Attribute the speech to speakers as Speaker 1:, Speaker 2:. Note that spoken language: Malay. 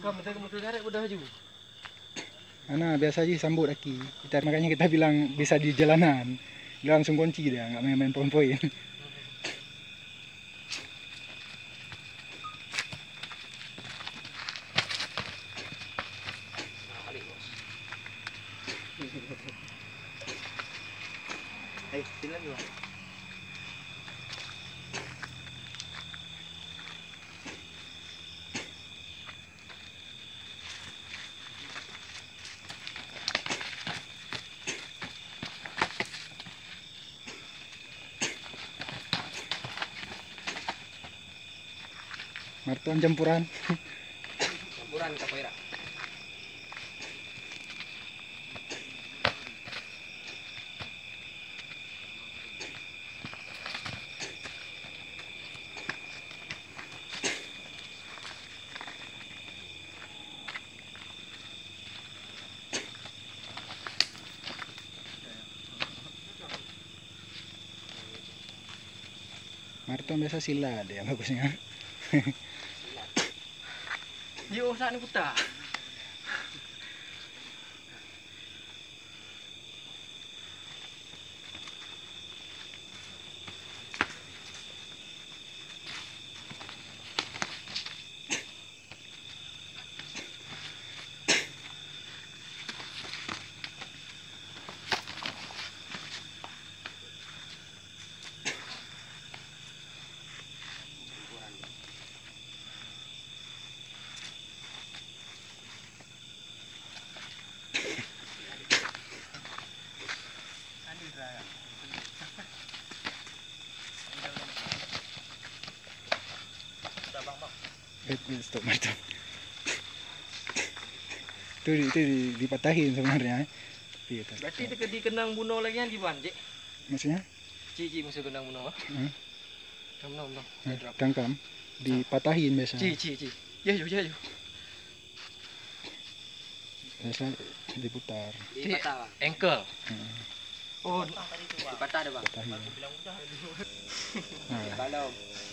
Speaker 1: Kau betul-betul darat udah haju.
Speaker 2: Ana biasa aja sambut lagi. Makanya kita bilang bisa di jalanan. Dia langsung kunci dia, nggak main-main poin-poin.
Speaker 1: Ayo, sini lagi, Bang.
Speaker 2: Martuan campuran.
Speaker 1: Campuran capoeira.
Speaker 2: Martuan biasa silat dia bagusnya.
Speaker 1: Dia usah ni putar.
Speaker 2: Stop Martuan. Itu dipatahin sebenarnya.
Speaker 1: Berarti dia dikenang bunuh lagi kan di ban, Cik?
Speaker 2: Maksudnya?
Speaker 1: Cik musuh kenang bunuh. Bunuh.
Speaker 2: Tangkam. Dipatahin biasa.
Speaker 1: Cik. Ya.
Speaker 2: Biasa diputar.
Speaker 1: Dipatah, ankle. Oh, dipatah ada, Bang.
Speaker 2: Patahin.
Speaker 1: Kalau